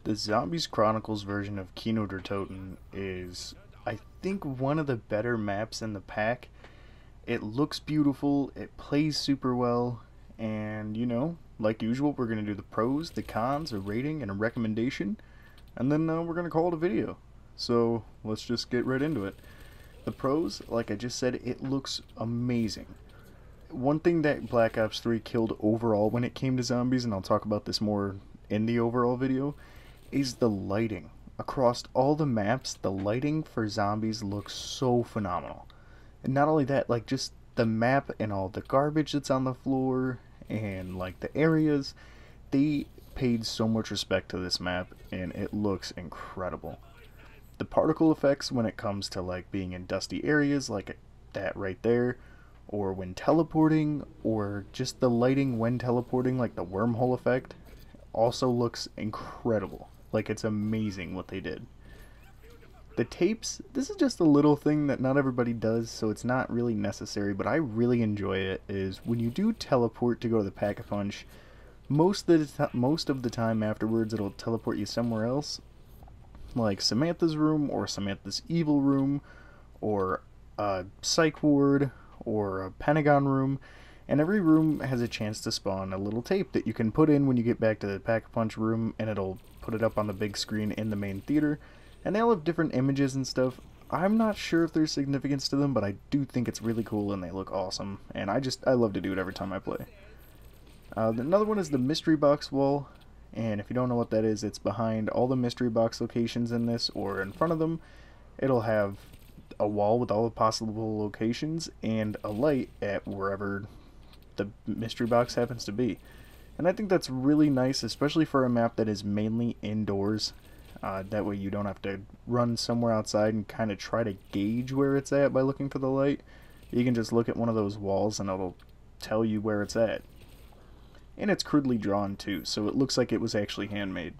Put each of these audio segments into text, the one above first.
The Zombies Chronicles version of Kino Der Toten is, I think, one of the better maps in the pack. It looks beautiful, it plays super well, and like usual, we're going to do the pros, the cons, a rating, and a recommendation, and then we're going to call it a video. So let's just get right into it. The pros, like I just said, it looks amazing. One thing that Black Ops 3 killed overall when it came to zombies, and I'll talk about this more in the overall video, is the lighting. Across all the maps, the lighting for zombies looks so phenomenal. And not only that, like just the map and all the garbage that's on the floor and like the areas, they paid so much respect to this map and it looks incredible. The particle effects when it comes to like being in dusty areas like that right there, or when teleporting, or just the lighting when teleporting, like the wormhole effect, also looks incredible. Like, it's amazing what they did. The tapes, this is just a little thing that not everybody does, so it's not really necessary, but I really enjoy it, is when you do teleport to go to the Pack-a-Punch, most of the time afterwards it'll teleport you somewhere else, like Samantha's room, or Samantha's evil room, or a psych ward, or a Pentagon room, and every room has a chance to spawn a little tape that you can put in when you get back to the Pack-a-Punch room, and it'll put it up on the big screen in the main theater, and they all have different images and stuff. I'm not sure if there's significance to them, but I do think it's really cool and they look awesome, and I love to do it every time I play. Another one is the mystery box wall, and if you don't know what that is, it's behind all the mystery box locations in this, or in front of them. It'll have a wall with all the possible locations and a light at wherever the mystery box happens to be. And I think that's really nice, especially for a map that is mainly indoors. That way you don't have to run somewhere outside and kind of try to gauge where it's at by looking for the light. You can just look at one of those walls and it'll tell you where it's at. And it's crudely drawn too, so it looks like it was actually handmade.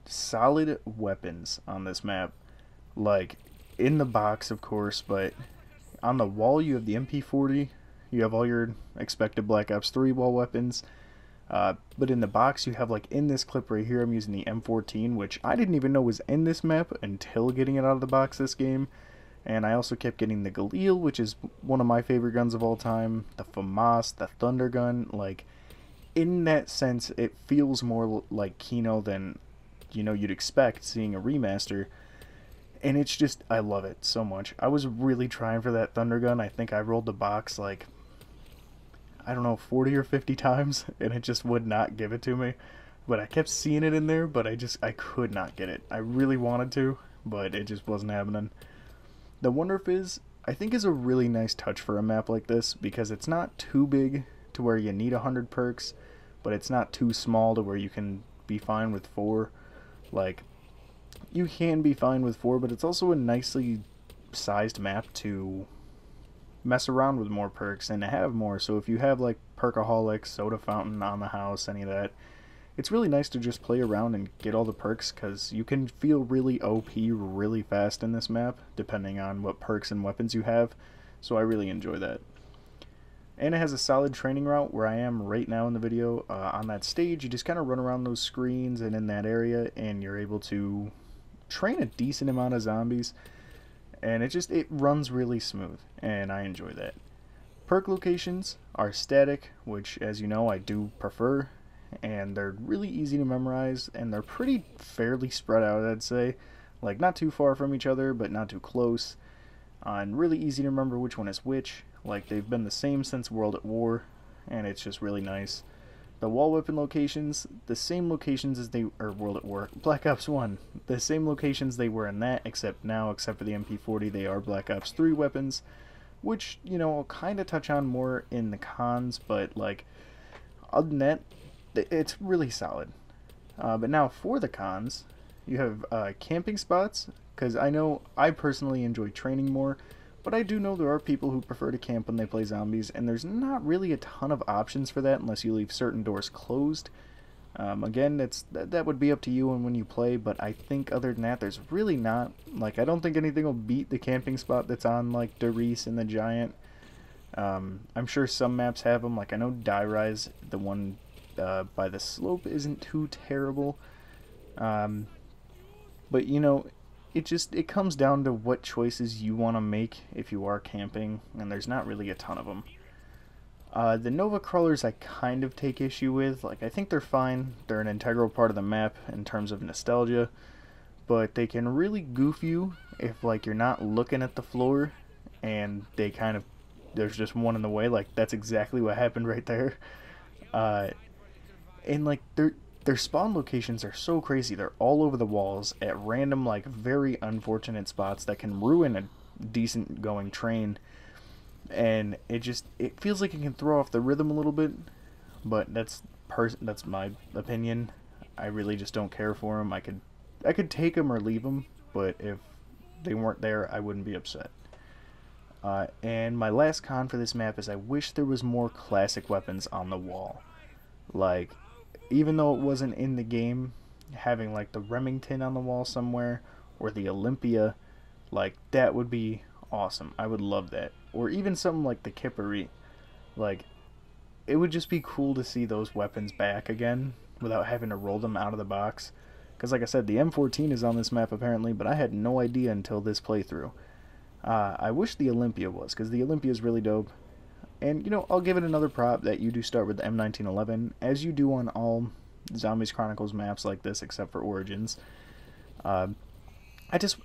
Solid weapons on this map. Like, in the box of course, but on the wall you have the MP40. You have all your expected Black Ops 3 wall weapons, but in the box you have, like in this clip right here, I'm using the M14, which I didn't even know was in this map until getting it out of the box this game, and I also kept getting the Galil, which is one of my favorite guns of all time, the FAMAS, the Thunder Gun. Like, in that sense, it feels more like Kino than, you'd expect seeing a remaster. And it's just, I love it so much. I was really trying for that Thunder Gun. I think I rolled the box like, I don't know, 40 or 50 times, and it just would not give it to me. But I kept seeing it in there, but I could not get it. I really wanted to, but it just wasn't happening. The Wonder Fizz, I think, is a really nice touch for a map like this, because it's not too big to where you need 100 perks, but it's not too small to where you can be fine with 4. Like, you can be fine with 4, but it's also a nicely sized map to mess around with more perks and to have more. So if you have like Perkaholic, Soda Fountain on the house, any of that, it's really nice to just play around and get all the perks, because you can feel really OP really fast in this map depending on what perks and weapons you have. So I really enjoy that. And it has a solid training route where I am right now in the video. On that stage, you just kind of run around those screens and in that area, and you're able to train a decent amount of zombies, and it runs really smooth, and I enjoy that. Perk locations are static, which, as you know, I do prefer, and they're really easy to memorize, and they're pretty fairly spread out, I'd say. Like, not too far from each other, but not too close, and really easy to remember which one is which. Like, they've been the same since World at War, and it's just really nice. The wall weapon locations, the same locations as they, or World at War, Black Ops 1, the same locations they were in that, except for the MP40, they are Black Ops 3 weapons, which, I'll kind of touch on more in the cons, but, like, other than that, it's really solid. But now, for the cons, you have camping spots, because I know I personally enjoy training more, but I do know there are people who prefer to camp when they play zombies, and there's not really a ton of options for that unless you leave certain doors closed. Again, that would be up to you and when you play, but I think other than that, there's really not. Like, I don't think anything will beat the camping spot that's on, like, Derice and the Giant. I'm sure some maps have them. Like, I know Die Rise, the one by the slope, isn't too terrible. Um, but you know, it comes down to what choices you want to make if you are camping, and there's not really a ton of them. The Nova Crawlers I kind of take issue with. Like, I think they're fine. They're an integral part of the map in terms of nostalgia, but they can really goof you if, like, you're not looking at the floor and they kind of, there's just one in the way. Like, that's exactly what happened right there. Uh, and, like, their spawn locations are so crazy. They're all over the walls at random, like, very unfortunate spots that can ruin a decent going train, and it feels like it can throw off the rhythm a little bit, but that's my opinion. I really just don't care for them. I could take them or leave them, but if they weren't there, I wouldn't be upset. And my last con for this map is I wish there was more classic weapons on the wall. Like, even though it wasn't in the game, having like the Remington on the wall somewhere or the Olympia, like that would be awesome. I would love that. Or even something like the Kippery. Like, it would just be cool to see those weapons back again without having to roll them out of the box. Because like I said, the M14 is on this map apparently, but I had no idea until this playthrough. I wish the Olympia was, because the Olympia is really dope. And, you know, I'll give it another prop that you do start with the M1911, as you do on all Zombies Chronicles maps like this, except for Origins. Uh,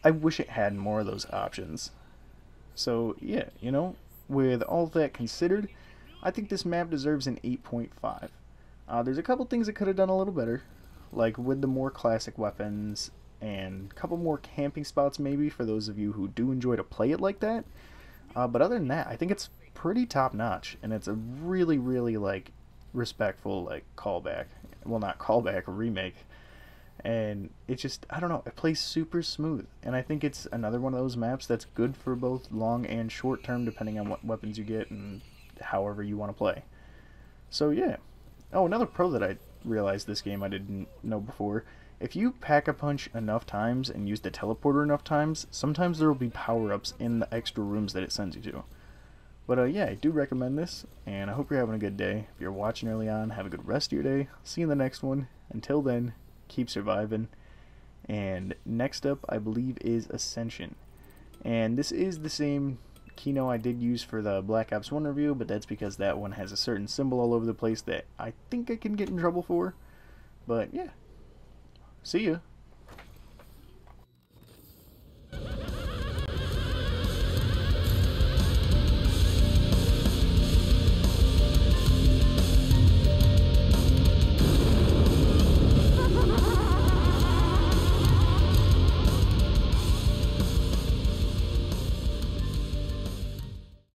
I wish it had more of those options. So, yeah, you know, with all that considered, I think this map deserves an 8.5. There's a couple things it could have done a little better, like with the more classic weapons, and a couple more camping spots maybe for those of you who do enjoy to play it like that. But other than that, I think it's pretty top notch, and it's a really, really like respectful like callback. Well, not callback, remake. And it just, I don't know, it plays super smooth, and I think it's another one of those maps that's good for both long and short term, depending on what weapons you get and however you want to play. So yeah. Oh, another pro that I realized this game I didn't know before: if you pack a punch enough times and use the teleporter enough times, sometimes there will be power-ups in the extra rooms that it sends you to. But yeah, I do recommend this, and I hope you're having a good day. If you're watching early on, have a good rest of your day. See you in the next one. Until then, keep surviving. And next up, I believe, is Ascension. And this is the same Kino I did use for the Black Ops 1 review, but that's because that one has a certain symbol all over the place that I think I can get in trouble for. But yeah, see ya.